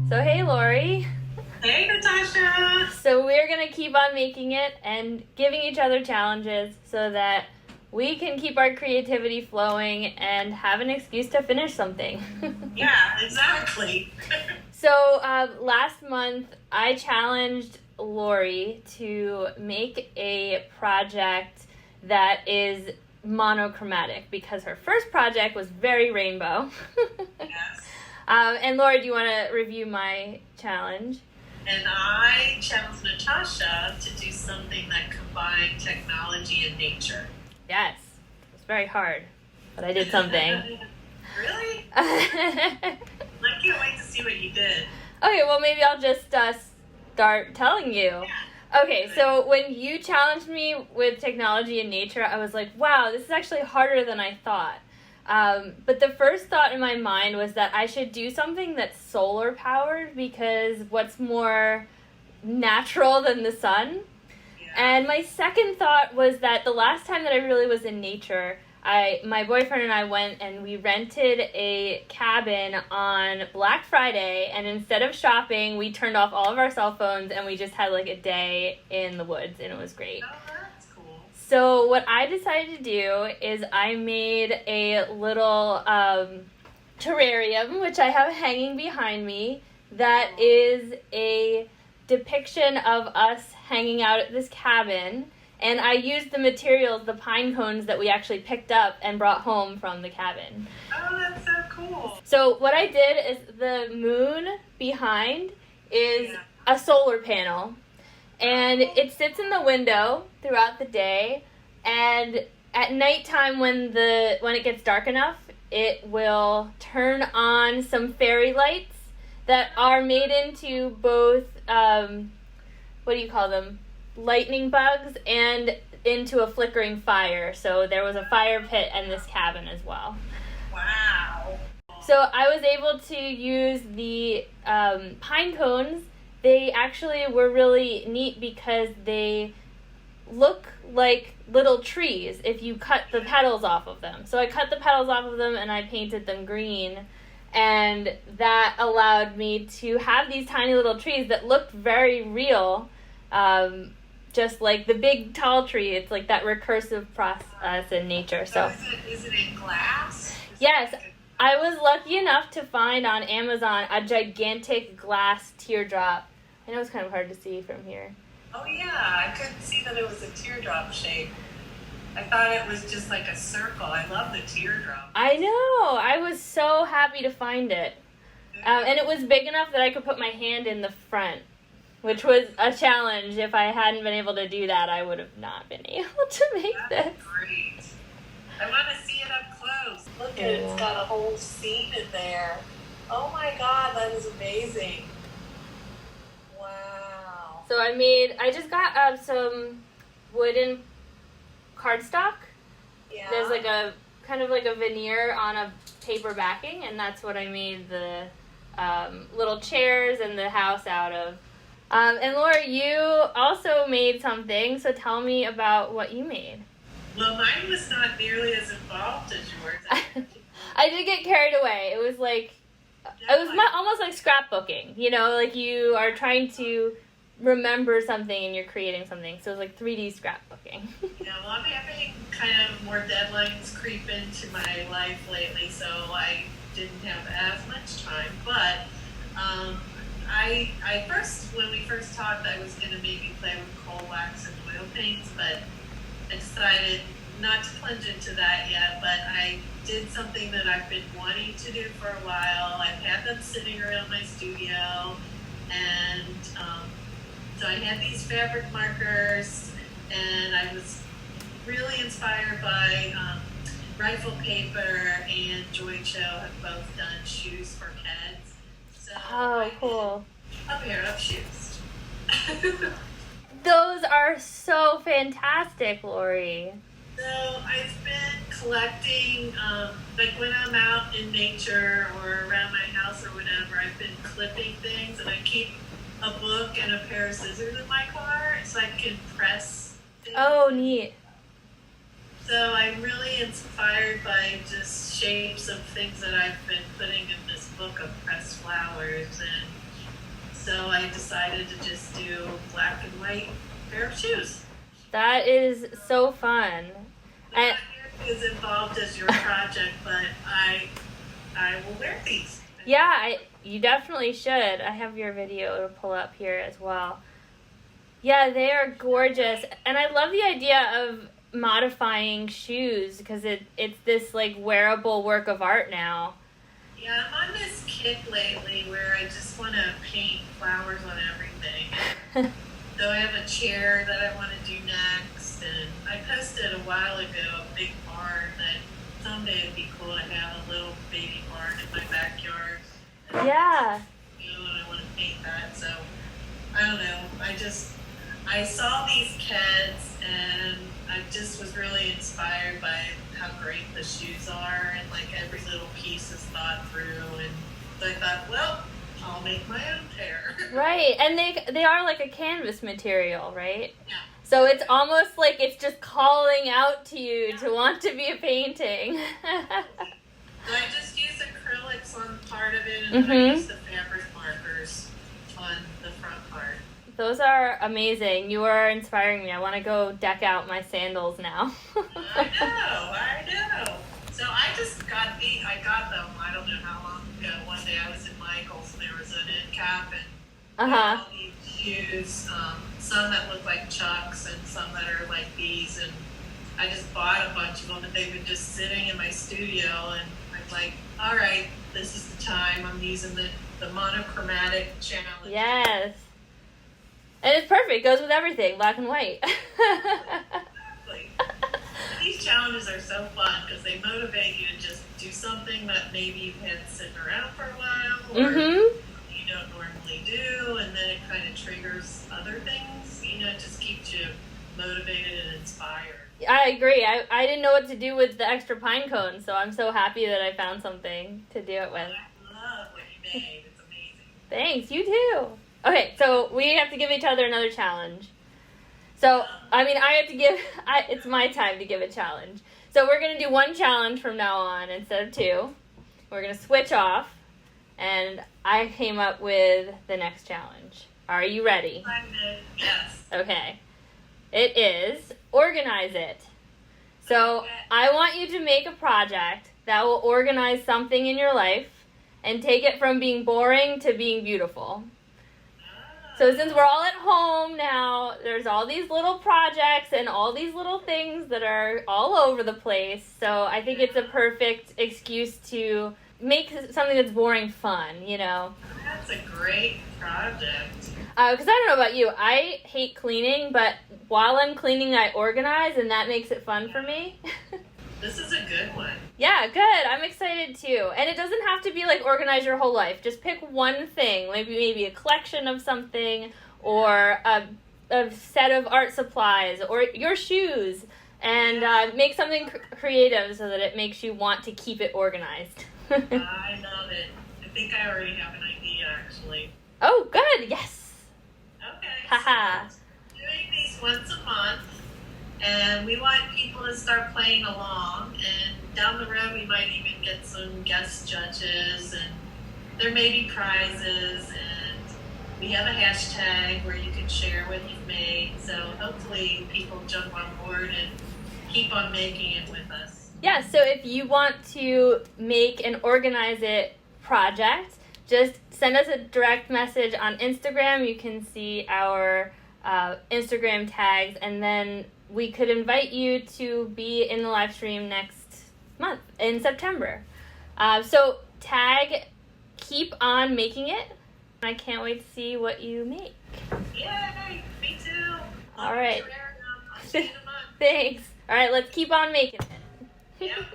So hey Lori. Hey Natasha! So we're going to keep on making it and giving each other challenges so that we can keep our creativity flowing and have an excuse to finish something. Yeah, exactly. So last month I challenged Lori to make a project that is monochromatic because her first project was very rainbow. Yes. And Lori, do you want to review my challenge? And I challenged Natasha to do something that combined technology and nature. Yes. It was very hard, but I did something. Really? I can't wait to see what you did. Okay, well maybe I'll just start telling you. Yeah. Okay, so when you challenged me with technology and nature, I was like, wow, this is actually harder than I thought. But the first thought in my mind was that I should do something that's solar powered because what's more natural than the sun? Yeah. And my second thought was that the last time that I really was in nature, my boyfriend and I went and we rented a cabin on Black Friday, and instead of shopping, we turned off all of our cell phones and we just had like a day in the woods, and it was great. Oh, that's cool. So what I decided to do is I made a little terrarium, which I have hanging behind me, that is a depiction of us hanging out at this cabin. And I used the materials, the pine cones that we actually picked up and brought home from the cabin. Oh, that's so cool. So what I did is the moon behind is a solar panel. And it sits in the window throughout the day. And at nighttime when it gets dark enough, it will turn on some fairy lights that are made into both, what do you call them? Lightning bugs and into a flickering fire. So there was a fire pit in this cabin as well. Wow. So I was able to use the pine cones. They actually were really neat because they look like little trees if you cut the petals off of them. So I cut the petals off of them and I painted them green. And that allowed me to have these tiny little trees that looked very real. Just like the big tall tree, it's like that recursive process in nature. So is it in glass? Yes, I was lucky enough to find on Amazon a gigantic glass teardrop. I know it's kind of hard to see from here. Oh yeah, I couldn't see that it was a teardrop shape. I thought it was just like a circle. I love the teardrop. I know. I was so happy to find it. And it was big enough that I could put my hand in the front, which was a challenge. If I hadn't been able to do that, I would have not been able to make That's this. great. I want to see it up close. Look at it. It's got a whole scene in there. Oh my God, that is amazing. Wow. So I just got some wooden cardstock. Yeah. There's like a kind of like a veneer on a paper backing, and that's what I made the little chairs and the house out of. And Laura, you also made something, so tell me about what you made. Well, mine was not nearly as involved as yours. I did get carried away. It was like, almost like scrapbooking, you know, like you are trying to remember something and you're creating something. So it was like 3D scrapbooking. Yeah, well, I'm having kind of more deadlines creep into my life lately, so I didn't have as much time. But I first, when we first talked, I was going to maybe play with coal wax and oil paints, but I decided not to plunge into that yet. But I did something that I've been wanting to do for a while. I've had them sitting around my studio, and so I had these fabric markers, and I was really inspired by Rifle Paper and Joy Cho have both done shoes for kids. So Oh, cool. a pair of shoes. Those are so fantastic, Lori. So I've been collecting, like when I'm out in nature or around my house or whatever, I've been clipping things, and I keep a book and a pair of scissors in my car so I can press things. Oh, neat. So I'm really inspired by just shapes of things that I've been putting in this book of pressed flowers, and So I decided to just do black and white pair of shoes. That is so fun. Not nearly as involved as your project, but I will wear these. Yeah, you definitely should. I have your video to pull up here as well. Yeah, they are gorgeous. And I love the idea of modifying shoes because it's this like wearable work of art now. Yeah, I'm on this kick lately where I just want to paint flowers on everything. So I have a chair that I want to do next, and I posted a while ago a big barn that someday it'd be cool to have a little baby barn in my backyard. Yeah. And I want to paint that, so I don't know. I saw these kids, and I just was really inspired by how great the shoes are, and like every little piece is thought through, and so I thought, well, I'll make my own pair. Right, and they are like a canvas material, right? Yeah. So it's almost like it's just calling out to you to want to be a painting. So I just use acrylics on part of it, and then I use the fabric markers on the front part. Those are amazing. You are inspiring me. I want to go deck out my sandals now. I know. So I just got I got them, I don't know how long ago. One day I was in Michael's and there was an end cap and all these shoes, some that look like Chucks and some that are like these, and I just bought a bunch of them, and they've been just sitting in my studio, and I'm like, all right, this is the time. I'm using the monochromatic challenge. Yes. And it's perfect. It goes with everything, black and white. Exactly. These challenges are so fun because they motivate you to just do something that maybe you've had sitting around for a while or you don't normally do, and then it kind of triggers other things. You know, it just keeps you motivated and inspired. I agree. I didn't know what to do with the extra pine cones, so I'm so happy that I found something to do it with. I love what you made. It's amazing. Thanks. You too. Okay, so we have to give each other another challenge. So, I mean, it's my time to give a challenge. So we're going to do one challenge from now on instead of two. We're going to switch off, and I came up with the next challenge. Are you ready? I'm good. Yes. Okay. It is organize it. So I want you to make a project that will organize something in your life and take it from being boring to being beautiful. So since we're all at home now, there's all these little projects and all these little things that are all over the place. So I think it's a perfect excuse to make something that's boring fun, you know? That's a great project. Because I don't know about you, I hate cleaning, but while I'm cleaning, I organize, and that makes it fun for me. This is a good one. Yeah, good. I'm excited too. And it doesn't have to be like organize your whole life. Just pick one thing, maybe a collection of something, or a set of art supplies, or your shoes, and make something creative so that it makes you want to keep it organized. I love it. I think I already have an idea, actually. Oh, good. Yes. Okay. Haha. So doing these once a month, and we want people to start playing along, and down the road we might even get some guest judges, and there may be prizes, and we have a hashtag where you can share what you've made, so hopefully people jump on board and keep on making it with us. Yeah, so if you want to make and organize it project, just send us a direct message on Instagram. You can see our Instagram tags, and then we could invite you to be in the live stream next month in September. So tag Keep On Making It. I can't wait to see what you make. Yay, me too. All right. I'll see you in a month. Thanks. All right, let's keep on making it. Yep.